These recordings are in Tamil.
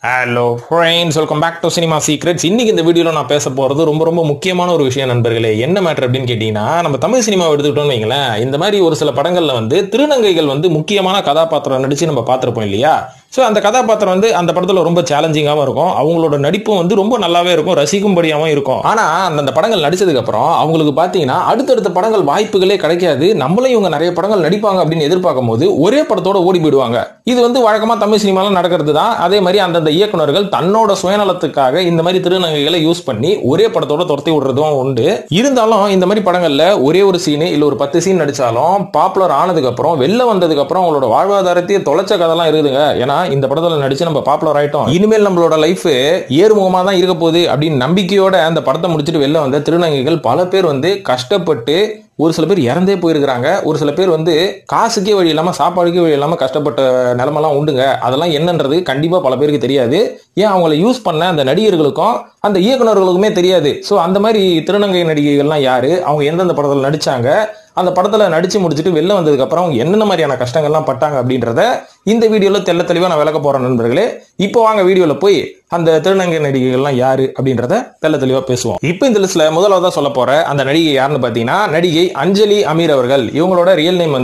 Hello friends, welcome back to cinema secrets. இன்னைக்கு இந்த வீடியோவில் நான் பேச போகிறது ரொம்ப முக்கியமான ஒரு விஷயம் நண்பர்களே. என்ன மேட்டர் அப்படின்னு கேட்டிங்கன்னா, நம்ம தமிழ் சினிமாவை எடுத்துக்கிட்டோம்னு வைங்களேன், இந்த மாதிரி ஒரு சில படங்களில் திருநங்கைகள் முக்கியமான கதாபாத்திரம் நடித்து நம்ம பார்த்துருப்போம் இல்லையா? ஸோ அந்த கதாபாத்திரம் அந்த படத்தில் ரொம்ப சேலஞ்சிங்காகவும் இருக்கும். அவங்களோட நடிப்பும் ரொம்ப நல்லாவே இருக்கும், ரசிக்கும்படியாகவும் இருக்கும். ஆனால் அந்த படங்கள் நடிச்சதுக்கப்புறம் அவங்களுக்கு பார்த்தீங்கன்னா அடுத்தடுத்த படங்கள் வாய்ப்புகளே கிடைக்காது. நம்மளும் இவங்க நிறைய படங்கள் நடிப்பாங்க அப்படின்னு எதிர்பார்க்கும் போது ஒரே படத்தோட ஓடி போயிடுவாங்க. இது வழக்கமாக தமிழ் சினிமாவில் நடக்கிறது தான். அதே மாதிரி அந்தந்த இயக்குனர்கள் தன்னோட சுயநலத்துக்காக இந்த மாதிரி திருநங்கைகளை யூஸ் பண்ணி ஒரே படத்தோட துரத்தி விடுறதும் உண்டு. இருந்தாலும் இந்த மாதிரி படங்கள்ல ஒரே ஒரு சீனு இல்ல ஒரு 10 சீன் நடிச்சாலும் பாப்புலர் ஆனதுக்கு அப்புறம் வெளில வந்ததுக்கு அப்புறம் அவங்களோட வாழ்வாதாரத்தையே தொலைச்ச கதைலாம் இருக்குதுங்க. ஏன்னா இந்த படத்துல நடிச்சு நம்ம பாப்புலர் ஆயிட்டோம், இனிமேல் நம்மளோட லைஃப் ஏறுமுகமா தான் இருக்க போகுது அப்படின்னு நம்பிக்கையோட அந்த படத்தை முடிச்சுட்டு வெளில வந்த திருநங்கைகள் பல பேர் கஷ்டப்பட்டு, ஒரு சில பேர் இறந்தே போயிருக்கிறாங்க. ஒரு சில பேர் காசுக்கே வழி இல்லாம சாப்பாடுக்கே வழி இல்லாம கஷ்டப்பட்ட நிலைமெல்லாம் உண்டுங்க. அதெல்லாம் என்னன்றது கண்டிப்பா பல பேருக்கு தெரியாது. ஏன் அவங்களை யூஸ் பண்ண அந்த நடிகர்களுக்கும் அந்த இயக்குநர்களுக்குமே தெரியாது. ஸோ அந்த மாதிரி திருநங்கை நடிகைகள்லாம் யாரு, அவங்க எந்தெந்த படத்தில் நடிச்சாங்க, அந்த படத்துல நடிச்சு முடிச்சுட்டு வெளில வந்ததுக்கு அப்புறம் அவங்க என்னென்ன மாதிரியான கஷ்டங்கள்லாம் பட்டாங்க அப்படின்றத இந்த வீடியோல தெளிவா நான் விளக்க போறேன் நண்பர்களே. இப்போ வாங்க வீடியோல போய் அந்த திருநங்கை நடிகைகள்லாம் யாரு அப்படின்றத தெளிவா பேசுவோம். இப்போ இந்த லிஸ்ட்ல முதலாவதா சொல்ல போற அந்த நடிகை யாருன்னு பாத்தீங்கன்னா, நடிகை அஞ்சலி அமீர் அவர்கள். இவங்களோட ரியல் நேம்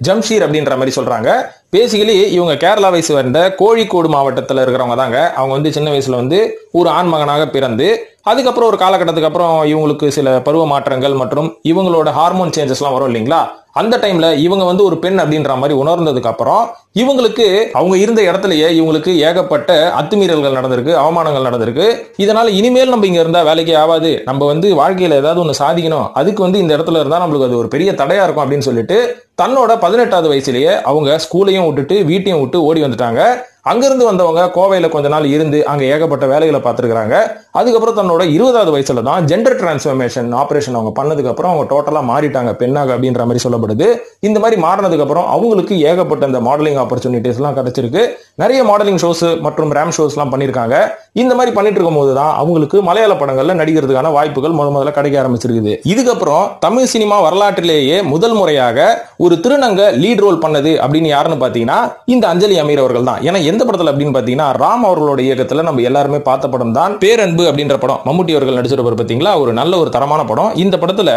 ஜம்ஷீர் அப்படின்ற மாதிரி சொல்றாங்க. பேசிக்கலி இவங்க கேரளாவை சேர்ந்த கோழிக்கோடு மாவட்டத்தில் இருக்கிறவங்க தாங்க. அவங்க சின்ன வயசுல ஒரு ஆண் மகனாக பிறந்து அதுக்கப்புறம் ஒரு காலகட்டத்துக்கு அப்புறம் இவங்களுக்கு சில பருவ மாற்றங்கள் மற்றும் இவங்களோட ஹார்மோன் சேஞ்சஸ்லாம் வரும் இல்லைங்களா? அந்த டைம்ல இவங்க ஒரு பெண் அப்படின்ற மாதிரி உணர்ந்ததுக்கு அப்புறம் இவங்களுக்கு அவங்க இருந்த இடத்துலயே இவங்களுக்கு ஏகப்பட்ட அத்துமீறல்கள் நடந்திருக்கு, அவமானங்கள் நடந்திருக்கு. இதனால இனிமேல் நம்ம இங்க இருந்தா வேலைக்கே ஆகாது, நம்ம வாழ்க்கையில ஏதாவது ஒண்ணு சாதிக்கணும், அதுக்கு இந்த இடத்துல இருந்தா நம்மளுக்கு அது ஒரு பெரிய தடையா இருக்கும் அப்படின்னு சொல்லிட்டு தன்னோட 18வது வயசுலயே அவங்க ஸ்கூலையும் விட்டுட்டு வீட்டையும் விட்டு ஓடி வந்துட்டாங்க. அங்கிருந்து வந்தவங்க கோவையில கொஞ்ச நாள் இருந்து அங்க ஏகப்பட்ட வேலைகளை பார்த்துருக்காங்க. அதுக்கப்புறம் தன்னோட 20வது வயசுல தான் ஜெண்டர் டிரான்ஸ்ஃபர்மேஷன் ஆபரேஷன் அவங்க பண்ணதுக்கு அப்புறம் அவங்க டோட்டலா மாறிட்டாங்க, பெண்ணாக அப்படின்ற மாதிரி சொல்லப்படுது. இந்த மாதிரி மாறினதுக்கு அப்புறம் அவங்களுக்கு ஏகப்பட்ட இந்த மாடலிங் ஆப்பர்ச்சுனிட்டிஸ் எல்லாம் கிடைச்சிருக்கு. நிறைய மாடலிங் ஷோஸ் மற்றும் ரேம் ஷோஸ் எல்லாம் பண்ணிருக்காங்க. இந்த மாதிரி பண்ணிட்டு இருக்கும் போதுதான் அவங்களுக்கு மலையாள படங்கள்ல நடிக்கிறதுக்கான வாய்ப்புகள் முதல்ல கிடைக்க ஆரம்பிச்சிருக்குது. இதுக்கப்புறம் தமிழ் சினிமா வரலாற்றிலேயே முதல் முறையாக ஒரு திருநங்கை லீட் ரோல் பண்ணது அப்படின்னு யாருன்னு பாத்தீங்கன்னா இந்த அஞ்சலி அமீர் அவர்கள் தான். ஏன்னா எந்த படத்துல அப்படின்னு பாத்தீங்கன்னா, ராம் அவர்களோட இயக்கத்துல நம்ம எல்லாருமே பார்த்த படம் தான் பேரன்பு அப்படின்ற படம். மம்முட்டி அவர்கள் நடிச்சிருப்பாரு பாத்தீங்களா, ஒரு நல்ல ஒரு தரமான படம். இந்த படத்துல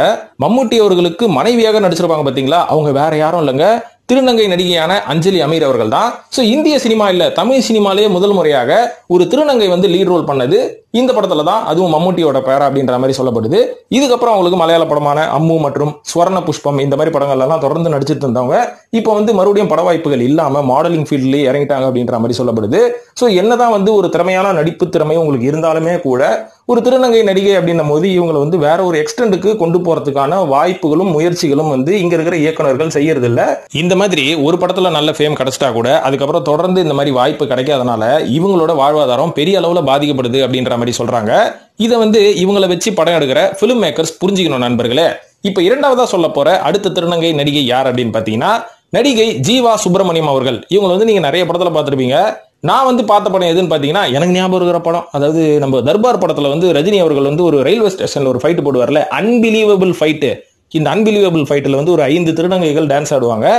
மம்முட்டி அவர்களுக்கு மனைவியாக நடிச்சிருப்பாங்க பாத்தீங்களா, அவங்க வேற யாரும் இல்லைங்க, திருநங்கை நடிகையான அஞ்சலி அமீர் அவர்கள் தான். சோ இந்திய சினிமா இல்ல தமிழ் சினிமாலேயே முதல் முறையாக ஒரு திருநங்கை லீட் ரோல் பண்ணது இந்த படத்துல தான், அதுவும் மம்முட்டியோட பேரா அப்படின்ற மாதிரி சொல்லப்படுது. இதுக்கப்புறம் அவங்களுக்கு மலையாள படமான அம்மு மற்றும் ஸ்வர்ண புஷ்பம் இந்த மாதிரி படங்கள் எல்லாம் தொடர்ந்து நடிச்சிட்டு இருந்தவங்க இப்போ மறுபடியும் பட வாய்ப்புகள் இல்லாம மாடலிங் ஃபீல்ட்லயே இறங்கிட்டாங்க அப்படின்ற மாதிரி சொல்லப்படுது. சோ என்னதான் ஒரு திறமையான நடிப்பு திறமை உங்களுக்கு இருந்தாலுமே கூட ஒரு திருநங்கை நடிகை அப்படின்னும் போது இவங்களை வேற ஒரு எக்ஸ்டெண்டுக்கு கொண்டு போறதுக்கான வாய்ப்புகளும் முயற்சிகளும் இங்க இருக்கிற இயக்குனர்கள் செய்யறது இல்ல. இந்த மாதிரி ஒரு படத்துல நல்ல ஃபேம் கிடைச்சிட்டா கூட அதுக்கப்புறம் தொடர்ந்து இந்த மாதிரி வாய்ப்பு கிடைக்காதனால இவங்களோட வாழ்வாதாரம் பெரிய அளவுல பாதிக்கப்படுது அப்படின்ற மாதிரி சொல்றாங்க. இதை இவங்களை வச்சு படம் எடுக்கிற பிலிம் மேக்கர்ஸ் புரிஞ்சுக்கணும் நண்பர்களே. இப்ப இரண்டாவதா சொல்ல போற அடுத்த திருநங்கை நடிகை யார் அப்படின்னு பாத்தீங்கன்னா, நடிகை ஜீவா சுப்பிரமணியம் அவர்கள். இவங்க நீங்க நிறைய படத்துல பார்த்திருப்பீங்க. நான் பார்த்த படம் எதுன்னு பாத்தீங்கன்னா, எனக்கு ஞாபகம் இருக்கிற படம், அதாவது நம்ம தர்பார் படத்துல ரஜினி அவர்கள் ஒரு ரயில்வே ஸ்டேஷன்ல ஒரு ஃபைட் போடுவார்ல, அன்பிலீவபிள் ஃபைட். இந்த அன்பிலீவபிள் ஃபைட்ல ஒரு 5 திருநங்கைகள் டான்ஸ் ஆடுவாங்க.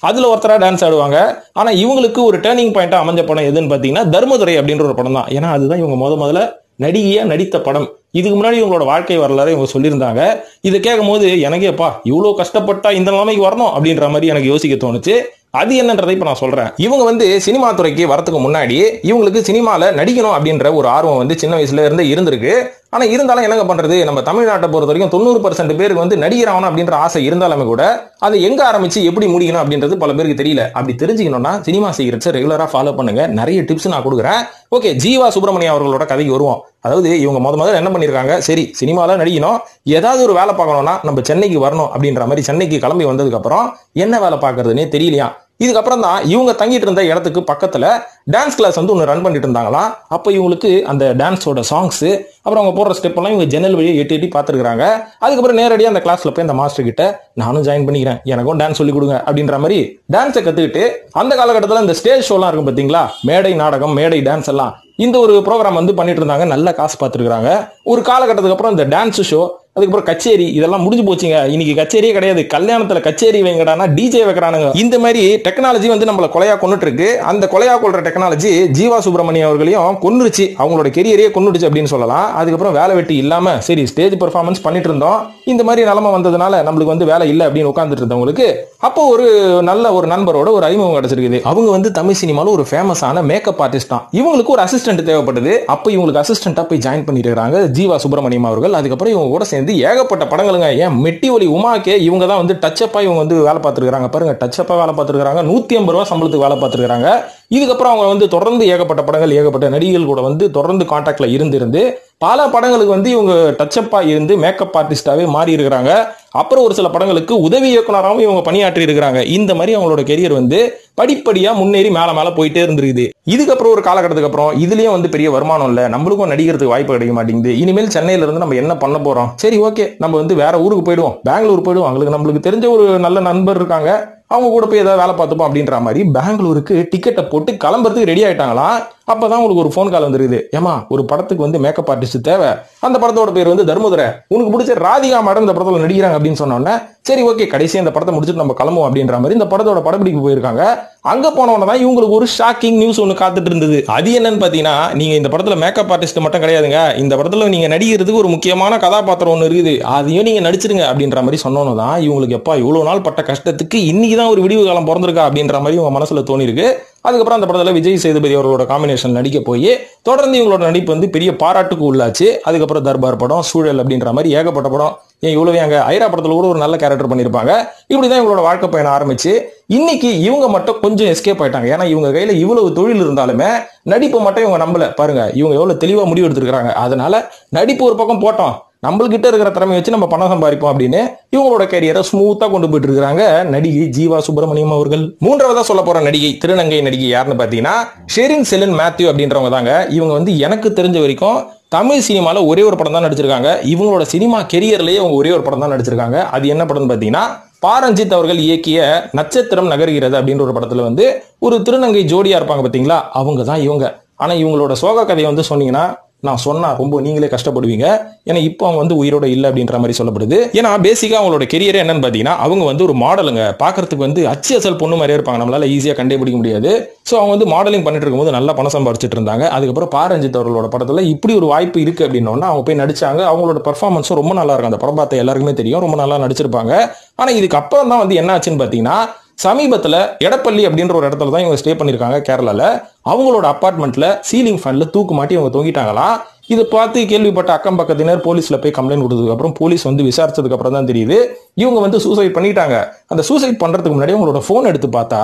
அதுல ஒருத்தரா டான்ஸ் ஆடுவாங்க. ஆனா இவங்களுக்கு ஒரு டேர்னிங் பாயிண்டா அமைஞ்ச படம் எதுன்னு பாத்தீங்கன்னா தர்மதுரை அப்படின்ற ஒரு படம் தான். ஏன்னா அதுதான் இவங்க முதல்ல நடிகையா நடித்த படம். இதுக்கு முன்னாடி இவங்களோட வாழ்க்கை வரலாறு இவங்க சொல்லியிருந்தாங்க. இதை கேட்கும் போது எனக்கேப்பா இவ்வளவு கஷ்டப்பட்டா இந்த நிலைமைக்கு வரணும் அப்படின்ற மாதிரி எனக்கு யோசிக்க தோணுச்சு. அது என்னன்றதை இப்ப நான் சொல்றேன். இவங்க சினிமா துறைக்கு வரதுக்கு முன்னாடி இவங்களுக்கு சினிமால நடிக்கணும் அப்படின்ற ஒரு ஆர்வம் சின்ன வயசுல இருந்து இருந்திருக்கு. ஆனா இருந்தாலும் என்னங்க பண்றது, நம்ம தமிழ்நாட்டை பொறுத்த வரைக்கும் 90% பேருக்கு நடிகர் ஆகணும் அப்படின்ற ஆசை இருந்தாலுமே கூட அதை எங்க ஆரம்பிச்சு எப்படி முடிக்கணும் அப்படின்றது பல பேருக்கு தெரியல. அப்படி தெரிஞ்சுக்கணும்னா சினிமா சீக்ரெட்ஸ் ரெகுலரா ஃபாலோ பண்ணுங்க, நிறைய டிப்ஸ் நான் கொடுக்குறேன். ஓகே, ஜீவா சுப்பிரமணியம் அவர்களோட கதைக்கு வருவோம். அதாவது இவங்க முதல்ல என்ன பண்ணிருக்காங்க, சரி சினிமால நடிக்கணும், ஏதாவது ஒரு வேலை பார்க்கணும்னா நம்ம சென்னைக்கு வரணும் அப்படின்ற மாதிரி சென்னைக்கு கிளம்பி வந்ததுக்கு அப்புறம் என்ன வேலை பார்க்கறதுன்னே தெரியலையா. இதுக்கப்புறம் தான் இவங்க தங்கிட்டு இருந்த இடத்துக்கு பக்கத்துல டான்ஸ் கிளாஸ் ஒன்று ரன் பண்ணிட்டு இருந்தாங்களாம். அப்ப இவங்களுக்கு அந்த டான்ஸோட சாங்ஸ் அப்புறம் அவங்க போடுற ஸ்டெப் எல்லாம் இவங்க ஜன்னல் வழியை எட்டி பார்த்துருக்காங்க. அதுக்கப்புறம் நேரடியாக அந்த கிளாஸ்ல போய் அந்த மாஸ்டர் கிட்ட நானும் ஜாயின் பண்ணிக்கிறேன், எனக்கும் டான்ஸ் சொல்லி கொடுங்க அப்படின்ற மாதிரி டான்ஸை கத்துக்கிட்டு அந்த காலகட்டத்தில் இந்த ஸ்டேஜ் ஷோலாம் இருக்கும் பாத்தீங்களா, மேடை நாடகம் மேடை டான்ஸ் எல்லாம், இந்த ஒரு ப்ரோக்ராம் பண்ணிட்டு இருந்தாங்க. நல்ல காசு பார்த்துருக்காங்க. ஒரு காலகட்டத்துக்கு அப்புறம் இந்த டான்ஸ் ஷோ அதுக்கப்புறம் கச்சேரி, இதெல்லாம் முடிஞ்சு போச்சுங்க. இன்னைக்கு கச்சேரியே கிடையாது. கல்யாணத்துல கச்சேரி வைங்கடானா டிஜே வைக்கிறானுங்க. இந்த மாதிரி டெக்னாலஜி வந்து நம்மள கொலையா கொண்டுட்டு இருக்கு. அந்த கொலையா கொள்ற டெக்னாலஜி ஜீவா சுப்பிரமணியம் அவர்களையும் கொன்னுருச்சு, அவங்களோட கெரியரே கொன்னுடுச்சு அப்படின்னு சொல்லலாம். அதுக்கப்புறம் வேலை வெட்டி இல்லாம சரி ஸ்டேஜ் பெர்ஃபார்மன்ஸ் பண்ணிட்டு இருந்தோம், இந்த மாதிரி நிலைமை வந்ததுனால நம்மளுக்கு வந்து வேலை இல்லை அப்படின்னு உட்கார்ந்துட்டு இருந்தவங்களுக்கு அப்போ ஒரு நல்ல ஒரு நண்பரோட ஒரு அறிமுகம் கிடைச்சிருக்குது. அவங்க வந்து தமிழ் சினிமால ஒரு ஃபேமஸான மேக்கப் ஆர்டிஸ்ட் தான். இவங்களுக்கு ஒரு அசிஸ்டன்ட் தேவைப்படுது. அப்ப இவங்களுக்கு அசிஸ்டன்டா போய் ஜாயின் பண்ணிட்டு இருக்காங்க ஜீவா சுப்பிரமணியம் அவர்கள். அதுக்கப்புறம் இவங்க கூட சேர்ந்து ஏகப்பட்ட படங்களுங்க. ஏன் மெட்டி ஒலி உமாக்கே இவங்க தான் வந்து டச்சப்பா இவங்க வந்து வேலை பார்த்துருக்காங்க. பாருங்க, டச்சப்பா வேலை பார்த்துருக்காங்க, 150 ரூபாய் சம்பளத்துக்கு வேலை பார்த்துருக்காங்க. இதுக்கப்புறம் அவங்க வந்து தொடர்ந்து ஏகப்பட்ட படங்கள் ஏகப்பட்ட நடிகைகள் கூட வந்து தொடர்ந்து கான்டாக்ட்ல இருந்து பல படங்களுக்கு வந்து இவங்க டச்சப்பா இருந்து மேக்கப் ஆர்டிஸ்டாவே மாறி இருக்கிறாங்க. அப்புறம் ஒரு சில படங்களுக்கு உதவி இயக்குனராகவும் இவங்க பணியாற்றி இருக்கிறாங்க. இந்த மாதிரி அவங்களோட கெரியர் வந்து படிப்படியா முன்னேறி மேல போயிட்டே இருந்திருக்குது. இதுக்கப்புறம் ஒரு காலகட்டத்துக்கு அப்புறம் இதுலயும் வந்து பெரிய வருமானம் இல்ல, நம்மளுக்கும் நடிக்கிறதுக்கு வாய்ப்பு கிடைக்க மாட்டேங்குது. இனிமேல் சென்னையில இருந்து நம்ம என்ன பண்ண போறோம், சரி ஓகே நம்ம வந்து வேற ஊருக்கு போயிடுவோம், பெங்களூர் போயிடுவோம், நம்மளுக்கு தெரிஞ்ச ஒரு நல்ல நண்பர் இருக்காங்க, அவங்க கூட போய் ஏதாவது வேலை பார்த்துப்போம் அப்படின்ற மாதிரி பெங்களூருக்கு டிக்கெட்டை போட்டு கிளம்புறதுக்கு ரெடி ஆயிட்டாங்களாம். அப்பதான் உங்களுக்கு ஒரு போன் கால் வந்துருக்குது, ஏமா ஒரு படத்துக்கு வந்து மேக்கப் ஆர்டிஸ்ட் தேவை, அந்த படத்தோட பேர் வந்து தர்மதுரை, உனக்கு பிடிச்ச ராதிகா மேடம் இந்த படத்துல நடிக்கிறாங்க அப்படின்னு சொன்னோன்னே சரி ஓகே கடைசியா இந்த படத்தை முடிச்சுட்டு நம்ம கிளம்புவோம் அப்படின்ற மாதிரி இந்த படத்தோட படப்பிடிப்பு போயிருக்காங்க. அங்க போனவன தான் இவங்களுக்கு ஒரு ஷாக்கிங் நியூஸ் ஒன்று காத்துட்டு இருந்தது. அது என்னன்னு பாத்தீங்கன்னா, நீங்க இந்த படத்துல மேக்கப் ஆர்டிஸ்ட் மட்டும் கிடையாதுங்க, இந்த படத்துல நீங்க நடிக்கிறதுக்கு ஒரு முக்கியமான கதாபாத்திரம் ஒன்று இருக்குது, அதையும் நீங்க நடிச்சிருங்க அப்படின்ற மாதிரி சொன்னோன்னு தான் இவங்களுக்கு எப்பா இவ்வளவு நாள் பட்ட கஷ்டத்துக்கு இன்னைக்கு தான் ஒரு விடிவு காலம் பிறந்திருக்கா அப்படின்ற மாதிரி உங்க மனசுல தோணி இருக்கு. அதுக்கப்புறம் அந்த படத்துல விஜய் சேதுபதி அவர்களோட காம்பினேஷன் நடிக்க போய் தொடர்ந்து இவங்களோட நடிப்பு வந்து பெரிய பாராட்டுக்கு உள்ளாச்சு. அதுக்கப்புறம் தர்பார் படம், சூழல் அப்படின்ற மாதிரி ஏகப்பட்ட படம், ஏன் இவ்வளவு அங்க ஐரா படத்துல கூட ஒரு நல்ல கேரக்டர் பண்ணிருப்பாங்க. இப்படிதான் இவங்களோட வாழ்க்கை பயணம் ஆரம்பிச்சு இன்னைக்கு இவங்க மட்டும் கொஞ்சம் எஸ்கேப் ஆயிட்டாங்க. ஏன்னா இவங்க கையில இவ்வளவு தொழில் இருந்தாலுமே நடிப்பு மட்டும் இவங்க நம்பல. பாருங்க இவங்க எவ்வளவு தெளிவா முடிவு எடுத்திருக்காங்க. அதனால நடிப்பு ஒரு பக்கம் போட்டோம், நம்மள்கிட்ட இருக்கிற திறமை வச்சு நம்ம பணம் சம்பாதிப்போம் அப்படின்னு இவங்களோட கேரியரை ஸ்மூத்தா கொண்டு போயிட்டு இருக்காங்க நடிகை ஜீவா சுப்பிரமணியம் அவர்கள். மூன்றாவதா சொல்ல போற நடிகை, திருநங்கை நடிகை யாருன்னு பாத்தீங்கன்னா ஷெரின் செலின் மேத்யூ அப்படின்றவங்க தாங்க. இவங்க வந்து எனக்கு தெரிஞ்ச வரைக்கும் தமிழ் சினிமால ஒரே ஒரு படம் தான் நடிச்சிருக்காங்க. இவங்களோட சினிமா கெரியர்லயே அவங்க ஒரே ஒரு படம் தான் நடிச்சிருக்காங்க. அது என்ன படம்னு பாத்தீங்கன்னா, பாரஞ்சித் அவர்கள் இயக்கிய நட்சத்திரம் நகர்கிறது அப்படின்ற ஒரு படத்துல வந்து ஒரு திருநங்கை ஜோடியா இருப்பாங்க பாத்தீங்களா, அவங்க தான் இவங்க. ஆனா இவங்களோட சோக கதையை வந்து சொன்னீங்கன்னா நான் சொன்னா ரொம்ப நீங்களே கஷ்டப்படுவீங்க. ஏன்னா இப்போ அவங்க வந்து உயிரோட இல்லை அப்படின்ற மாதிரி சொல்லப்படுது. ஏன்னா பேசிக்கா அவங்களோட கெரியர் என்னன்னு பாத்தீங்கன்னா, அவங்க வந்து ஒரு மாடலுங்க, பாக்குறதுக்கு வந்து அச்சு அசல் பொண்ணு மாதிரியே இருப்பாங்க, நம்மளால ஈஸியா கண்டுபிடிக்க முடியாது. ஸோ அவங்க வந்து மாடலிங் பண்ணிட்டு இருக்கும்போது நல்லா பணம் சம்பாதிச்சிட்டு இருந்தாங்க. அதுக்கப்புறம் பாரஞ்சித் அவர்களோட படத்துல இப்படி ஒரு வாய்ப்பு இருக்கு அப்படின்னோன்னா அவங்க போய் நடிச்சாங்க. அவங்களோட பெர்ஃபார்மன்ஸும் ரொம்ப நல்லா இருக்கும். அந்த படம் பார்த்த எல்லாருக்குமே தெரியும், ரொம்ப நல்லா நடிச்சிருப்பாங்க. ஆனா இதுக்கு அப்புறம் தான் வந்து என்ன ஆச்சுன்னு பாத்தீங்கன்னா, சமீபத்துல எடப்பள்ளி அப்படின்ற ஒரு இடத்துல தான் இவங்க ஸ்டே பண்ணிருக்காங்க கேரளால. அவங்களோட அபார்ட்மெண்ட்ல சீலிங் ஃபேன்ல தூக்கு மாட்டி அவங்க தொங்கிட்டாங்களாம். இதை பார்த்து கேள்விப்பட்ட அக்கம் பக்கத்தினர் போலீஸ்ல போய் கம்ப்ளைண்ட் கொடுத்ததுக்கு அப்புறம் போலீஸ் வந்து விசாரிச்சதுக்கு அப்புறம் தான் தெரியுது இவங்க வந்து சூசைட் பண்ணிட்டாங்க. அந்த சூசைட் பண்றதுக்கு முன்னாடி அவங்களோட போன் எடுத்து பார்த்தா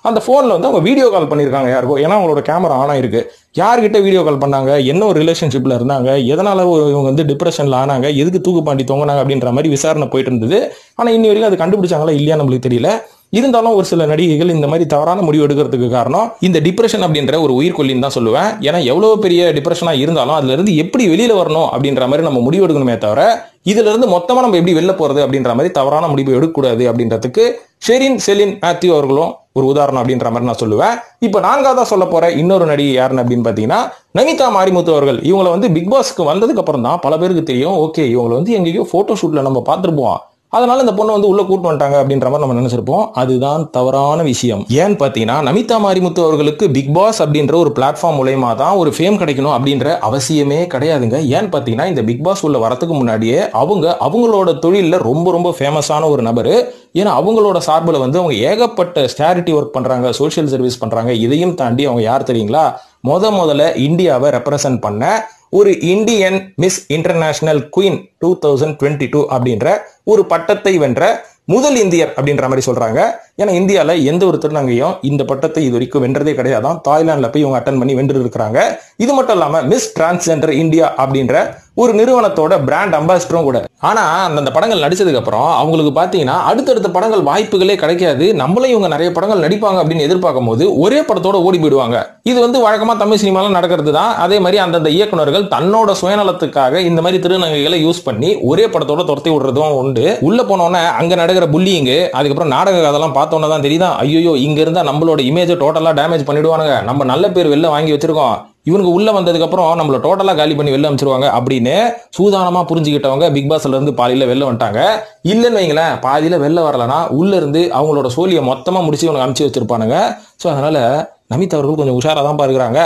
அந்த போன்ல வந்து அவங்க வீடியோ கால் பண்ணிருக்காங்க யாருக்கோ. ஏன்னா அவங்களோட கேமரா ஆன் ஆயிருக்கு. யார்கிட்ட வீடியோ கால் பண்ணாங்க, என்ன ஒரு ரிலேஷன்ஷிப்ல இருந்தாங்க, எதனால இவங்க வந்து டிப்ரெஷன்ல ஆனாங்க, எதுக்கு தூக்கு பாண்டி தொங்கினாங்க அப்படின்ற மாதிரி விசாரணை போயிட்டு இருந்தது. ஆனா இன்னி வரைக்கும் அது கண்டுபிடிச்சாங்களா இல்லையா நம்மளுக்கு தெரியல. இருந்தாலும் ஒரு சில நடிகைகள் இந்த மாதிரி தவறான முடிவு எடுக்கிறதுக்கு காரணம் இந்த டிப்ரெஷன் அப்படின்ற ஒரு உயிர்கொல்லின்னு தான் சொல்லுவேன். ஏன்னா எவ்வளவு பெரிய டிப்ரெஷனா இருந்தாலும் அதுல இருந்து எப்படி வெளியில வரணும் அப்படின்ற மாதிரி நம்ம முடிவு எடுக்கணுமே தவிர இதுல இருந்து மொத்தமா நம்ம எப்படி வெளில போறது அப்படின்ற மாதிரி தவறான முடிவு எடுக்கக்கூடாது அப்படின்றதுக்கு ஷெரின் செலின் மேத்யூ அவர்களும் ஒரு உதாரணம் அப்படின்ற மாதிரி நான் சொல்லுவேன். இப்ப நான்காவதா சொல்ல போற இன்னொரு நடிகை யாருன்னு அப்படின்னு பாத்தீங்கன்னா, நமிதா மாரிமுத்து அவர்கள். இவங்களை வந்து பிக் பாஸ்க்கு வந்ததுக்கு அப்புறம் தான் பல பேருக்கு தெரியும், ஓகே இவங்களை வந்து எங்கேயோ போட்டோ ஷூட்ல நம்ம பார்த்துருப்போம், அதனால இந்த பொண்ணை வந்து உள்ள கூட்டு வந்துட்டாங்க அப்படின்ற மாதிரி நம்ம நினைச்சிருப்போம். அதுதான் தவறான விஷயம். ஏன்னு பாத்தீங்கன்னா, நமிதா மாரிமுத்து அவர்களுக்கு பிக் பாஸ் அப்படின்ற ஒரு பிளாட்ஃபார்ம் மூலமா தான் ஒரு ஃபேம் கிடைக்கணும் அப்படின்ற அவசியமே கிடையாதுங்க. ஏன்னு பாத்தீங்கன்னா, இந்த பிக் பாஸ் உள்ள வரதுக்கு முன்னாடியே அவங்களோட தொழில ரொம்ப ரொம்ப ஃபேமஸான ஒரு நபரு. ஏன்னா அவங்களோட சார்பில் வந்து அவங்க ஏகப்பட்ட சேரிட்டி ஒர்க் பண்றாங்க, சோசியல் சர்வீஸ் பண்றாங்க. இதையும் தாண்டி அவங்க யார் தெரியுங்களா, முதல்ல இந்தியாவை ரெப்ரசன்ட் பண்ண ஒரு இந்தியன் மிஸ் இன்டர்நேஷனல் குயின் 2022 அப்படின்ற ஒரு பட்டத்தை வென்ற முதல் இந்தியர் அப்படின்ற மாதிரி சொல்றாங்க. ஏன்னா இந்தியால எந்த ஒரு திருநங்கையும் இந்த பட்டத்தை இது வரைக்கும் வென்றதே கிடையாதான். தாய்லாந்துல போய் இவங்க அட்டன் பண்ணி வென்று இருக்கிறாங்க. இது மட்டும் இல்லாம மிஸ் டிரான்ஸ்ஜெண்டர் இந்தியா அப்படின்ற ஒரு நிறுவனத்தோட பிராண்ட் அம்பாசிடரும் கூட. ஆனா அந்த படங்கள் நடிச்சதுக்கு அப்புறம் அவங்களுக்கு பாத்தீங்கன்னா அடுத்தடுத்த படங்கள் வாய்ப்புகளே கிடைக்காது. நம்மளும் இவங்க நிறைய படங்கள் நடிப்பாங்க அப்படின்னு எதிர்பார்க்கும் போது ஒரே படத்தோட ஓடி போயிடுவாங்க. இது வந்து வழக்கமா தமிழ் சினிமால நடக்கிறது தான். அதே மாதிரி அந்தந்த இயக்குநர்கள் தன்னோட சுயநலத்துக்காக இந்த மாதிரி திருநங்கைகளை யூஸ் பண்ணி ஒரே படத்தோட துரத்தி விடுறதும் உண்டு. உள்ள போனோன்னே அங்க நடக்கிற புல்லிங், அதுக்கப்புறம் நாடக கதெல்லாம் பார்த்தோன்னே தான் தெரியுதா, ஐயோ இங்க இருந்தா நம்மளோட இமேஜை டோட்டலா டேமேஜ் பண்ணிடுவானுங்க, நம்ம நல்ல பேர் வெளில வாங்கி வச்சிருக்கோம், இவனுக்கு உள்ள வந்ததுக்கு அப்புறம் நம்மள டோட்டலா காலி பண்ணி வெளில அனுப்பிச்சிருவாங்க அப்படின்னு சூதானமா புரிஞ்சுக்கிட்டவங்க பிக் பாஸ்ல இருந்து பாதியில வெளில வந்துட்டாங்க. இல்லன்னு வைங்களேன், பாதியில வெளில வரலனா உள்ள இருந்து அவங்களோட சோழியை மொத்தமா முடிச்சு இவனுக்கு அனுப்பிச்சு வச்சிருப்பானுங்க. சோ அதனால நமிதா அவர்கள் கொஞ்சம் உஷாரா தான் பாக்குறாங்க.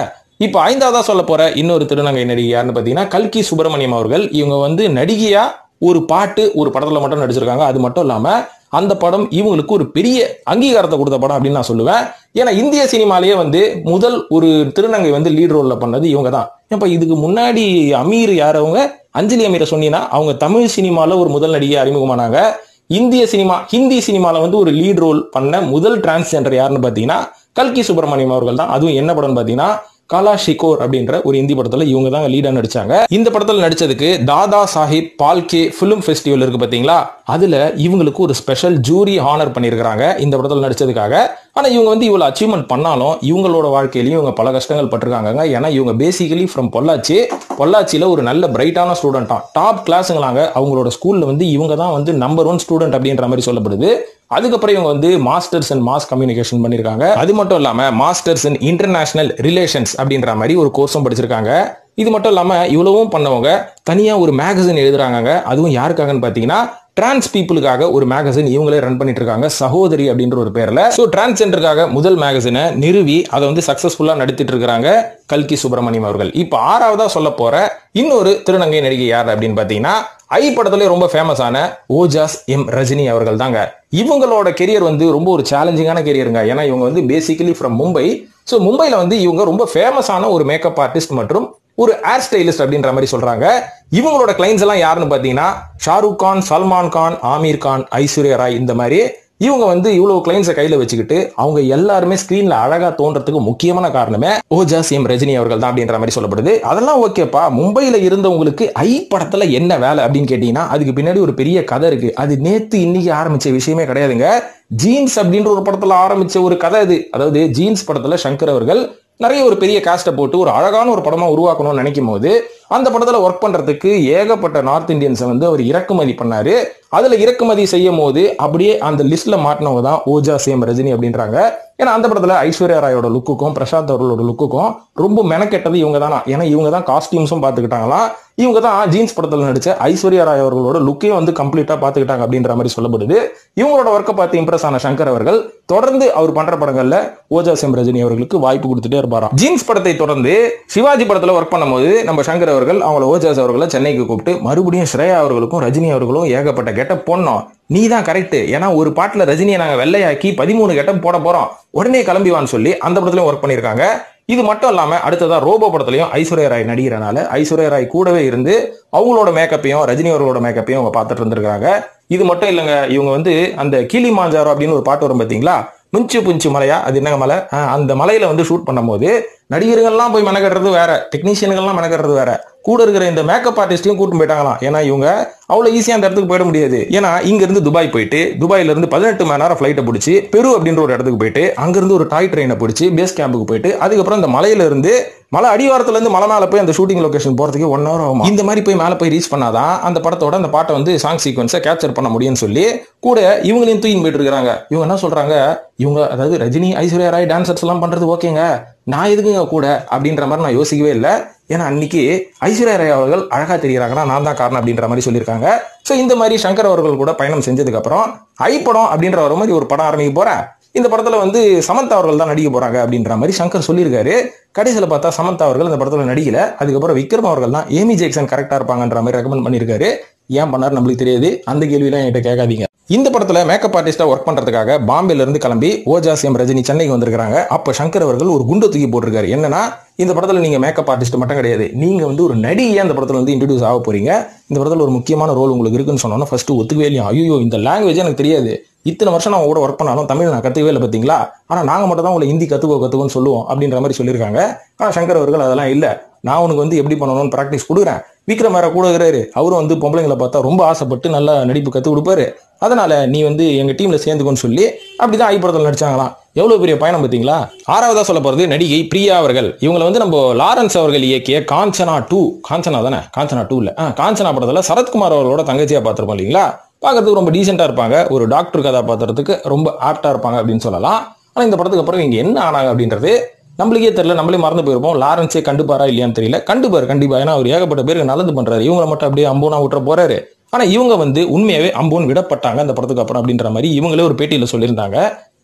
இப்ப ஐந்தாவதா சொல்ல போற இன்னொரு திருநங்கை நடிகை யாருன்னு பாத்தீங்கன்னா கல்கி சுப்பிரமணியம் அவர்கள். இவங்க வந்து நடிகையா ஒரு பாட்டு ஒரு படத்துல மட்டும் நடிச்சிருக்காங்க. அது மட்டும் இல்லாம அந்த படம் இவங்களுக்கு ஒரு பெரிய அங்கீகாரத்தை கொடுத்த படம் அப்படின்னு நான் சொல்லுவேன். ஏன்னா இந்திய சினிமாலேயே வந்து முதல் ஒரு திருநங்கை வந்து லீட் ரோல்ல பண்ணது இவங்க தான். இப்ப இதுக்கு முன்னாடி அமீர் யார், அவங்க அஞ்சலி அமீரை சொன்னீங்கன்னா அவங்க தமிழ் சினிமால ஒரு முதல் நடிகை அறிமுகமானாங்க. இந்திய சினிமா ஹிந்தி சினிமால வந்து ஒரு லீட் ரோல் பண்ண முதல் டிரான்ஸ்ஜெண்டர் யாருன்னு பாத்தீங்கன்னா கல்கி சுப்பிரமணியம் அவர்கள் தான். அதுவும் என்ன படம் பாத்தீங்கன்னா காலா ஷிகோர் அப்படின்ற ஒரு இந்தி படத்துல இவங்க தான் லீடா நடிச்சாங்க. இந்த படத்துல நடிச்சதுக்கு தாதா சாஹிப் பால்கே பிலிம் ஃபெஸ்டிவல் இருக்கு பாத்தீங்களா, அதுல இவங்களுக்கு ஒரு ஸ்பெஷல் ஜூரி ஹானர் பண்ணிருக்காங்க இந்த படத்துல நடிச்சதுக்காக. ஆனா இவங்க வந்து இவ்வளவு அச்சீவ்மெண்ட் பண்ணாலும் இவங்களோட வாழ்க்கையிலயும் இவங்க பல கஷ்டங்கள் பட்டிருக்காங்க. ஏன்னா இவங்க பேசிக்கலி ஃப்ரம் பொள்ளாச்சியில ஒரு நல்ல பிரைட்டான ஸ்டூடெண்டா, டாப் கிளாஸுங்களாங்க. அவங்களோட ஸ்கூல்ல வந்து இவங்க தான் வந்து நம்பர் 1 ஸ்டூடெண்ட் அப்படின்ற மாதிரி சொல்லப்படுது. அதுக்கப்புறம் இவங்க வந்து மாஸ்டர்ஸ் இன் மாஸ் கம்யூனிகேஷன் பண்ணிருக்காங்க. அது மட்டும் இல்லாம மாஸ்டர்ஸ் இன் இன்டர்நேஷனல் ரிலேஷன்ஸ் அப்படின்ற மாதிரி ஒரு கோர்ஸும் படிச்சிருக்காங்க. இது மட்டும் இல்லாம இவ்வளவும் பண்ணவங்க தனியா ஒரு மேகசின் எழுதுறாங்க. அதுவும் யாருக்காகன்னு பாத்தீங்கன்னா டிரான்ஸ் பீப்புளுக்காக ஒரு மேகசின் இவங்களே ரன் பண்ணிட்டு இருக்காங்க, சகோதரி அப்படின்ற ஒரு பேர்ல. சோ டிரான்ஸ்ஜெண்டருக்காக முதல் மேகசினை நிறுவி அதை வந்து சக்சஸ்ஃபுல்லா நடத்திட்டு இருக்காங்க கல்கி சுப்பிரமணியம் அவர்கள். இப்ப ஆறாவதா சொல்ல போற இன்னொரு திருநங்கை நடிகை யார் அப்படின்னு பாத்தீங்கன்னா ஐ படத்துல ரொம்ப ஃபேமஸான ஓஜாஸ் எம் ரஜினி அவர்கள் தாங்க. இவங்களோட கெரியர் வந்து ரொம்ப ஒரு சேலஞ்சிங்கான கெரியருங்க. ஏன்னா இவங்க வந்து பேசிக்கலி ஃப்ரம் மும்பை. சோ மும்பைல வந்து இவங்க ரொம்ப ஃபேமஸான ஒரு மேக்கப் ஆர்டிஸ்ட் மற்றும் ஒரு ஹேர் ஸ்டைலிஸ்ட் அப்படின்ற மாதிரி சொல்றாங்க. இவங்களோட கிளைண்ட்ஸ் எல்லாம் யாருன்னு பாத்தீங்கன்னா ஷாருக் கான், சல்மான் கான், ஆமீர் கான், ஐஸ்வர்யா ராய். இந்த மாதிரி இவங்க வந்து இவ்வளவு கிளைண்ட்ஸை கையில வச்சுக்கிட்டு அவங்க எல்லாருமே ஸ்கிரீன்ல அழகா தோன்றதுக்கு முக்கியமான காரணமே ஓஜாஸ் எம் ரஜினி அவர்கள் தான் அப்படின்ற மாதிரி சொல்லப்படுது. அதெல்லாம் ஓகேப்பா, மும்பையில இருந்தவங்களுக்கு ஐ படத்துல என்ன வேலை அப்படின்னு கேட்டீங்கன்னா அதுக்கு பின்னாடி ஒரு பெரிய கதை இருக்கு. அது நேத்து இன்னைக்கு ஆரம்பிச்ச விஷயமே கிடையாதுங்க. ஜீன்ஸ் அப்படின்ற ஒரு படத்துல ஆரம்பிச்ச ஒரு கதை அது. அதாவது ஜீன்ஸ் படத்துல சங்கர் அவர்கள் நிறைய ஒரு பெரிய காஸ்ட்டை போட்டு ஒரு அழகான ஒரு படமா உருவாக்கணும்னு நினைக்கும் போது அந்த படத்துல ஒர்க் பண்றதுக்கு ஏகப்பட்ட நார்த் இந்தியன்ஸை வந்து அவர் இறக்குமதி பண்ணாரு. அதுல இறக்குமதி செய்யும் போது அப்படியே அந்த லிஸ்ட்ல மாட்டினவங்க தான் ஓஜாஸ் எம் ரஜினி அப்படின்றாங்க. ஏன்னா அந்த படத்துல ஐஸ்வர்யா ராயோட லுக்குக்கும் பிரசாந்த் அவர்களோட லுக்குக்கும் ரொம்ப மெனக்கெட்டது இவங்க தானா. ஏன்னா இவங்க தான் காஸ்டியூம்ஸும் பாத்துக்கிட்டாங்களாம். இவங்க தான் ஜீன்ஸ் படத்துல நடிச்ச ஐஸ்வர்யா ராய் அவர்களோட லுக்கையும் வந்து கம்ப்ளீட்டா பாத்துக்கிட்டாங்க அப்படின்ற மாதிரி சொல்லப்படுது. இவங்களோட ஒர்க்கை பார்த்து இம்ப்ரெஸ் ஆன சங்கர் அவர்கள் தொடர்ந்து அவர் பண்ற படங்கள்ல ஓஜாஸ் எம் ரஜினி அவர்களுக்கு வாய்ப்பு கொடுத்துட்டே இருப்பாராம். ஜீன்ஸ் படத்தை தொடர்ந்து சிவாஜி படத்துல ஒர்க் பண்ணும்போது நம்ம சங்கர் அவர்கள் அவங்கள ஓஜாஸ் அவர்களை சென்னைக்கு கூப்பிட்டு மறுபடியும் ஸ்ரேயா அவர்களுக்கும் ரஜினி அவர்களும் ஏகப்பட்ட கெட்டப் போடணும், நீ தான் கரெக்ட், ஏன்னா ஒரு பாட்டுல ரஜினியை நாங்க வெள்ளையாக்கி 13 கெட்டப் போட போறோம், உடனே கிளம்பிவான்னு சொல்லி அந்த படத்துலயும் ஒர்க் பண்ணிருக்காங்க. இது மட்டும் இல்லாம அடுத்ததா ரோபோ படத்துலயும் ஐஸ்வர்யா ராய் நடிகரனால ஐஸ்வர்யா ராய் கூடவே இருந்து அவங்களோட மேக்கப்பையும் ரஜினி அவர்களோட மேக்கப்பையும் அவங்க பார்த்துட்டு இருந்திருக்காங்க. இது மட்டும் இல்லைங்க, இவங்க வந்து அந்த கிளி மாஞ்சாரோ அப்படின்னு ஒரு பாட்டு வரும் பாத்தீங்களா, முஞ்சு புஞ்சு மலையா, அது என்னங்க மலை, அந்த மலையில வந்து ஷூட் பண்ணும் போது நடிகர்கள்லாம் போய் மெனக்கட்டுறது வேற, டெக்னீஷியன்கள்லாம் மெனக்கட்டுறது வேற, கூட இருக்கிற இந்த மேக்கப் ஆர்டிஸ்டையும் கூட்டு போயிட்டாங்களாம். ஏன்னா இவங்க அவ்வளவு ஈஸியா அந்த இடத்துக்கு போயிட முடியாது. ஏன்னா இங்க இருந்து துபாய் போயிட்டு துபாயில இருந்து 18 மணி நேரம் ஃபிளைட்டை பிடிச்சி பெரு அப்படின்ற ஒரு இடத்துக்கு போயிட்டு அங்கிருந்து ஒரு டாய் ட்ரெயினை பிடிச்சி பேஸ் கேம்புக்கு போயிட்டு அதுக்கப்புறம் இந்த மலையில இருந்து மலை அடிவாரத்துல இருந்து மலை மேல போய் அந்த ஷூட்டிங் லொகேஷன் போறதுக்கு 1 hour ஆகும். இந்த மாதிரி போய் மேல போய் ரீச் பண்ணாதான் அந்த படத்தோட அந்த பாட்டை வந்து சாங் சீக்வன்ஸை கேப்சர் பண்ண முடியும்னு சொல்லி கூட இவங்களையும் தூக்கின்னு போயிட்டு இருக்காங்க. இவங்க என்ன சொல்றாங்க, இவங்க அதாவது ரஜினி ஐஸ்வர்யா ராய் டான்சர்ஸ் எல்லாம் பண்றது ஓகேங்க, நான் எதுக்குங்க கூட அப்படின்ற மாதிரி நான் யோசிக்கவே இல்லை. ஏன்னா அன்னைக்கு ஐஸ்வர்யா ராய் அவர்கள் அழகா தெரிகிறாங்கன்னா நான் தான் காரணம் அப்படின்ற மாதிரி சொல்லியிருக்காங்க. ஸோ இந்த மாதிரி சங்கர் அவர்கள் கூட பயணம் செஞ்சதுக்கு அப்புறம் ஐ படம் அப்படின்ற ஒரு மாதிரி ஒரு படம் ஆரம்பிக்க போறேன், இந்த படத்துல வந்து சமந்தா அவர்கள் தான் நடிக்க போறாங்க அப்படின்ற மாதிரி சங்கர் சொல்லியிருக்காரு. கடைசியில பார்த்தா சமந்தா அவர்கள் இந்த படத்துல நடிக்கல. அதுக்கப்புறம் விக்ரம் அவர்கள் தான் ஏமி ஜேக்சன் கரெக்டா இருப்பாங்கன்ற மாதிரி ரெக்கமெண்ட் பண்ணியிருக்காரு. ஏன் பண்ணாரு நம்மளுக்கு தெரியாது, அந்த கேள்வியெல்லாம் என்கிட்ட கேட்காதீங்க. இந்த படத்துல மேக்கப் ஆர்டிஸ்டா ஒர்க் பண்றதுக்காக பாம்பேல இருந்து கிளம்பி ஓஜாஸ் எம் ரஜினி சென்னைக்கு வந்திருக்காங்க. அப்ப சங்கர் அவர்கள் ஒரு குண்டு தூக்கி போட்டிருக்காரு. என்னன்னா, இந்த படத்துல நீங்க மேக்கப் ஆர்டிஸ்ட் மட்டும் கிடையாது, நீங்க வந்து ஒரு நடிகையா இந்த படத்துல வந்து இன்ட்ரோடியூஸ் ஆக போறீங்க, இந்த படத்துல ஒரு முக்கியமான ரோல் உங்களுக்கு இருக்குன்னு சொன்னோன்னா ஃபர்ஸ்ட் ஒத்துக்கவே இல்லையா. ஐயோ இந்த லாங்குவேஜ் எனக்கு தெரியாது, இத்தனை வருஷம் நான் கூட ஒர்க் பண்ணாலும் தமிழ் நான் கத்துக்கவே இல்லை பாத்தீங்களா, ஆனா நாங்க மட்டும் தான் உங்களை ஹிந்தி கத்துக்கோன்னு சொல்லுவோம் அப்படின்ற மாதிரி சொல்லியிருக்காங்க. ஆனா சங்கர் அவர்கள் அதெல்லாம் இல்ல, நான் உனக்கு வந்து எப்படி பண்ணணும்னு பிராக்டிஸ் கொடுக்குறேன், விக்ரம் வேற கூட இருக்கிறாரு, அவரும் வந்து பொம்பளைங்களை பார்த்தா ரொம்ப ஆசைப்பட்டு நல்லா நடிப்பு கத்து கொடுப்பாரு, அதனால நீ வந்து எங்க டீம்ல சேர்ந்துக்கோன்னு சொல்லி அப்படிதான் ஐ படத்தில் நடிச்சாங்களாம். எவ்வளவு பெரிய பயணம் பார்த்தீங்களா. ஆறாவதா சொல்ல போறது நடிகை பிரியா அவர்கள். இவங்களை வந்து நம்ம லாரன்ஸ் அவர்கள் இயக்கிய காஞ்சனா 2 காஞ்சனா தானே, காஞ்சனா 2 இல்ல காஞ்சனா படத்துல சரத்குமார் அவர்களோட தங்கச்சியா பார்த்திருப்போம் இல்லைங்களா. பார்க்கறதுக்கு ரொம்ப டீசெண்டா இருப்பாங்க, ஒரு டாக்டர் கதாபாத்திரத்துக்கு ரொம்ப ஆப்டா இருப்பாங்க அப்படின்னு சொல்லலாம். ஆனா இந்த படத்துக்கு அப்புறம் இங்க என்ன ஆனாங்க அப்படின்றது நம்மளுக்கே தெரியல, நம்மளே மறந்து போயிருப்போம். லாரன்ஸே கண்டுப்பாரா இல்லையான்னு தெரியல. கண்டுப்பாரு கண்டிப்பா, ஏன்னா அவர் ஏகப்பட்ட பேருக்கு நல்லது பண்றாரு. இவங்களை மட்டும் அப்படியே அம்போனா விட்டுற போறாரு. ஆனா இவங்க வந்து உண்மையாவே அம்போன் விடப்பட்டாங்க அந்த படத்துக்கு அப்புறம் அப்படின்ற மாதிரி இவங்களே ஒரு பேட்டியில சொல்லியிருந்தாங்க.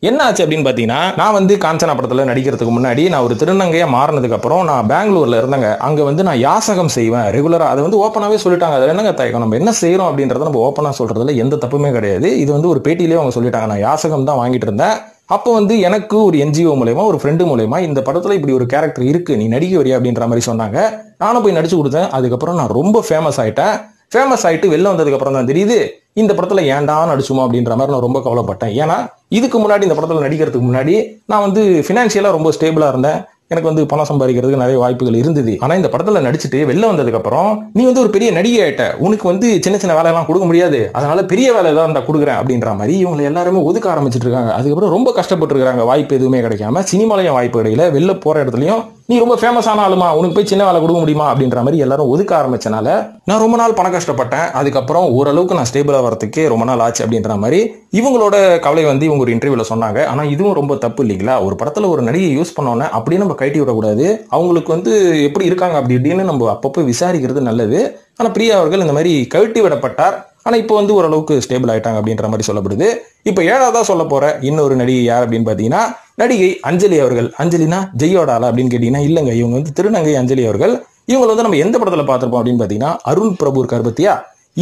என்ன ஆச்சு அப்படின்னு பாத்தீங்கன்னா, நான் வந்து காஞ்சனா படத்துல நடிக்கிறதுக்கு முன்னாடி நான் ஒரு திருநங்கையா மாறினதுக்கு அப்புறம் நான் பெங்களூர்ல இருந்தேங்க. அங்க வந்து நான் யாசகம் செய்வேன் ரெகுலரா. அதை வந்து ஓப்பனாவே சொல்லிட்டாங்க. அதுல என்னங்க தயக்கம், நம்ம என்ன செய்யறோம் அப்படின்றத நம்ம ஓப்பனா சொல்றதுல எந்த தப்புமே கிடையாது. இது வந்து ஒரு பேட்டியிலேயே அவங்க சொல்லிட்டாங்க, நான் யாசகம் தான் வாங்கிட்டு இருந்தேன். அப்போ வந்து எனக்கு ஒரு என்ஜிஓ மூலயமா ஒரு ஃப்ரெண்டு மூலயமா இந்த படத்துல இப்படி ஒரு கேரக்டர் இருக்கு, நீ நடிக்க வரியா அப்படின்ற மாதிரி சொன்னாங்க. நானும் போய் நடிச்சு கொடுத்தேன். அதுக்கப்புறம் நான் ரொம்ப ஃபேமஸ் ஆயிட்டேன். ஃபேமஸ் ஆயிட்டு வெளில வந்ததுக்கு அப்புறம் தான் தெரியுது இந்த படத்துல ஏன்டா நடிச்சுமா அப்படின்ற மாதிரி நான் ரொம்ப கவலைப்பட்டேன். ஏன்னா இதுக்கு முன்னாடி இந்த படத்துல நடிக்கிறதுக்கு முன்னாடி நான் வந்து பினான்சியலா ரொம்ப ஸ்டேபிளா இருந்தேன். எனக்கு வந்து பணம் சம்பாதிக்கிறதுக்கு நிறைய வாய்ப்புகள் இருந்தது. ஆனா இந்த படத்துல நடிச்சுட்டு வெளில வந்ததுக்கு அப்புறம் நீ வந்து ஒரு பெரிய நடிகை ஆயிட்ட, உனக்கு வந்து சின்ன சின்ன வேலையெல்லாம் கொடுக்க முடியாது, அதனால பெரிய வேலையெல்லாம் நான் கொடுக்குறேன் அப்படின்ற மாதிரி இவங்க எல்லாருமே ஒதுக்க ஆரம்பிச்சிட்டு இருக்காங்க. அதுக்கப்புறம் ரொம்ப கஷ்டப்பட்டு இருக்காங்க, வாய்ப்பு எதுவுமே கிடைக்காம. சினிமாலையும் வாய்ப்பு கிடைக்கல, வெளில போற இடத்துலயும் நீ ரொம்ப ஃபேமஸ் ஆன ஆளுமா, உனக்கு போய் சின்ன வேலை கொடுக்க முடியுமா அப்படின்ற மாதிரி எல்லாரும் ஒதுக்க ஆரம்பிச்சனால நான் ரொம்ப நாள் பணம் கஷ்டப்பட்டேன். அதுக்கப்புறம் ஓரளவுக்கு நான் ஸ்டேபிளா வரதுக்கே ரொம்ப நாள் ஆச்சு அப்படின்ற மாதிரி இவங்களோட கவலை வந்து இவங்க ஒரு இன்டர்வியூல சொன்னாங்க. ஆனா இதுவும் ரொம்ப தப்பு இல்லைங்களா? ஒரு படத்துல ஒரு நடிகை யூஸ் பண்ணோன்னே அப்படியே நம்ம கட்டி விடக்கூடாது. அவங்களுக்கு வந்து எப்படி இருக்காங்க அப்படி இப்படின்னு நம்ம அப்பப்போ விசாரிக்கிறது நல்லது. ஆனா பிரியா அவர்கள் இந்த மாதிரி கழட்டி விடப்பட்டார். ஆனா இப்போ வந்து ஓரளவுக்கு ஸ்டேபிள் ஆயிட்டாங்க அப்படின்ற மாதிரி சொல்லப்படுது. இப்போ ஏழாவதா சொல்ல போற இன்னொரு நடிகை யார் அப்படின்னு பாத்தீங்கன்னா, நடிகை அஞ்சலி அவர்கள். அஞ்சலினா ஜெயோட ஆளா அப்படின்னு கேட்டீங்கன்னா இல்லங்க, இவங்க வந்து திருநங்கை அஞ்சலி அவர்கள். இவங்களை வந்து நம்ம எந்த படத்துல பார்த்திருப்போம் அப்படின்னு பாத்தீங்கன்னா, அருள் பிரபு இருக்கார் பத்தியா,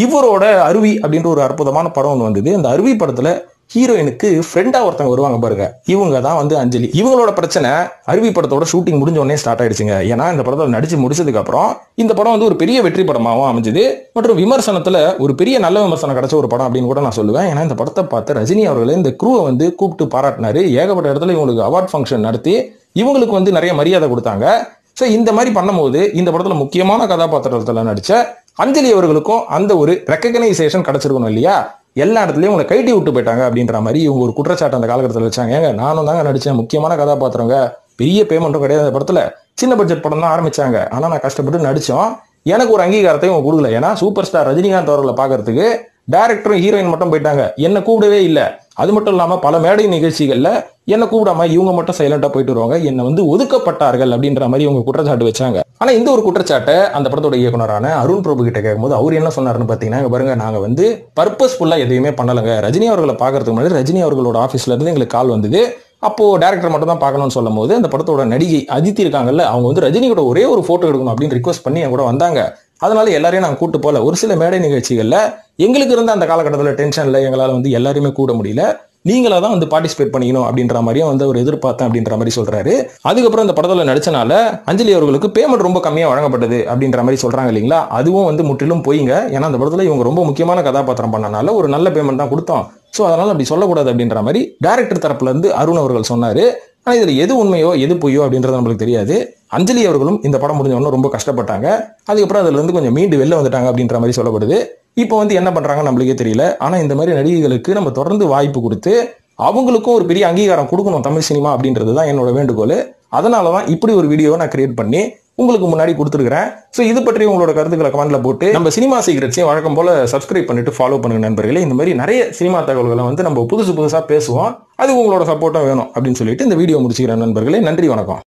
இவரோட அருவி அப்படின்ற ஒரு அற்புதமான படம் ஒன்று வந்தது. அந்த அருவி படத்துல ஹீரோயினுக்கு ஃப்ரெண்டா ஒருத்தவங்க வருவாங்க பாருங்க, இவங்க தான் வந்து அஞ்சலி. இவங்களோட பிரச்சனை அருவி படத்தோட ஷூட்டிங் முடிஞ்ச உடனே ஸ்டார்ட் ஆயிடுச்சுங்க. ஏன்னா இந்த படத்தை நடிச்சு முடிச்சதுக்கு அப்புறம் இந்த படம் வந்து ஒரு பெரிய வெற்றி படமாகவும் அமைஞ்சது. மற்றும் விமர்சனத்துல ஒரு பெரிய நல்ல விமர்சனம் கிடைச்ச ஒரு படம் அப்படின்னு கூட நான் சொல்லுவேன். ஏன்னா இந்த படத்தை பார்த்து ரஜினி அவர்கள் இந்த குரூவை வந்து கூப்பிட்டு பாராட்டினாரு. ஏகப்பட்ட இடத்துல இவங்களுக்கு அவார்ட் ஃபங்க்ஷன் நடத்தி இவங்களுக்கு வந்து நிறைய மரியாதை கொடுத்தாங்க. ஸோ இந்த மாதிரி பண்ணும்போது இந்த படத்துல முக்கியமான கதாபாத்திரத்தில் நடிச்ச அஞ்சலி அவர்களுக்கும் அந்த ஒரு ரெக்கக்னைசேஷன் கிடைச்சிருக்கணும் இல்லையா? எல்லா இடத்துலயும் உங்களை கைட்டி விட்டு போயிட்டாங்க அப்படின்ற மாதிரி இவங்க ஒரு குற்றச்சாட்டு அந்த காலகட்டத்தில் வச்சாங்க. ஏங்க நானும் தாங்க நடிச்சேன், முக்கியமான கதாபாத்திரங்க, பெரிய பேமெண்ட்டும் கிடையாது அந்த படத்துல, சின்ன பட்ஜெட் படம் தான் ஆரம்பிச்சாங்க, ஆனா நான் கஷ்டப்பட்டு நடிச்சோம், எனக்கு ஒரு அங்கீகாரத்தையும் அவங்க கொடுக்கல. ஏன்னா சூப்பர் ஸ்டார் ரஜினிகாந்த் அவர்களை பாக்குறதுக்கு டைரக்டரும் ஹீரோயின் மட்டும் போயிட்டாங்க, என்ன கூப்பிடவே இல்லை. அது மட்டும் இல்லாம பல மேடை நிகழ்ச்சிகள்ல என்ன கூப்பிடாம இவங்க மட்டும் சைலண்டா போயிட்டு வருவாங்க, என்ன வந்து ஒதுக்கப்பட்டார்கள் அப்படின்ற மாதிரி இவங்க குற்றச்சாட்டு வச்சாங்க. ஆனா இந்த ஒரு குற்றச்சாட்டை அந்த படத்தோட இயக்குனரான அருண் பிரபு கிட்ட கேட்கும்போது அவர் என்ன சொன்னாருன்னு பாத்தீங்கன்னா, பாருங்க நாங்க வந்து பர்பஸ்ஃபுல்லா எதையுமே பண்ணலங்க, ரஜினி அவர்களை பாக்குறதுக்கு முன்னாடி ரஜினி அவர்களோட ஆபீஸ்ல இருந்து எங்களுக்கு கால் வந்தது, அப்போ டேரக்டர் மட்டும் தான் பார்க்கணும்னு சொல்லும் போது அந்த படத்தோட நடிகை அதித்தி இருக்காங்கல்ல, அவங்க வந்து ரஜினி கூட ஒரே ஒரு போட்டோ எடுக்கணும் அப்படின்னு ரிக்வஸ்ட் பண்ணி என் கூட வந்தாங்க. அதனால எல்லாரையும் நாங்கள் கூட்டு போல. ஒரு சில மேடை நிகழ்ச்சிகள்ல எங்களுக்கு இருந்த அந்த காலகட்டத்தில் டென்ஷன்ல எங்களால் வந்து எல்லாருமே கூட முடியல, நீங்களா தான் வந்து பார்ட்டிசிபேட் பண்ணிக்கணும் அப்படின்ற மாதிரியும் வந்து அவர் எதிர்பார்த்தேன் அப்படின்ற மாதிரி சொல்றாரு. அதுக்கப்புறம் இந்த படத்துல நடிச்சனால அஞ்சலி அவர்களுக்கு பேமெண்ட் ரொம்ப கம்மியா வழங்கப்பட்டது அப்படின்ற மாதிரி சொல்றாங்க இல்லைங்களா? அதுவும் வந்து முற்றிலும் போயிங்க. ஏன்னா அந்த படத்துல இவங்க ரொம்ப முக்கியமான கதாபாத்திரம் பண்ணனால ஒரு நல்ல பேமெண்ட் தான் கொடுத்தோம், ஸோ அதனால அப்படி சொல்லக்கூடாது அப்படின்ற மாதிரி டைரக்டர் தரப்புல இருந்து அருண் அவர்கள் சொன்னாரு. ஆனா இதுல எது உண்மையோ எது பொய்யோ அப்படின்றது நம்மளுக்கு தெரியாது. அஞ்சலி அவர்களும் இந்த படம் முடிஞ்ச உடனே ரொம்ப கஷ்டப்பட்டாங்க. அதுக்கப்புறம் அதுல இருந்து கொஞ்சம் மீண்டு வெளில வந்துட்டாங்க அப்படின்ற மாதிரி சொல்லப்படுது. இப்போ வந்து என்ன பண்றாங்க நம்மளுக்கே தெரியல. ஆனா இந்த மாதிரி நடிகைகளுக்கு நம்ம தொடர்ந்து வாய்ப்பு கொடுத்து அவங்களுக்கும் ஒரு பெரிய அங்கீகாரம் கொடுக்கணும் தமிழ் சினிமா அப்படின்றது தான் என்னோட வேண்டுகோள். அதனாலதான் இப்படி ஒரு வீடியோவை நான் கிரியேட் பண்ணி உங்களுக்கு முன்னாடி கொடுத்துருக்கிறேன். ஸோ இது பற்றி உங்களோட கருத்துக்களை கமெண்ட்ல போட்டு நம்ம சினிமா சீக்ரெட்ஸையும் வழக்கம் போல சப்ஸ்கிரைப் பண்ணிட்டு ஃபாலோ பண்ணுங்க நண்பர்களே. இந்த மாதிரி நிறைய சினிமா தகவல்களை வந்து நம்ம புதுசா பேசுவோம், அது உங்களோட சப்போர்ட்டும் வேணும் அப்படின்னு சொல்லிட்டு இந்த வீடியோ முடிச்சுக்கிறேன் நண்பர்களே. நன்றி, வணக்கம்.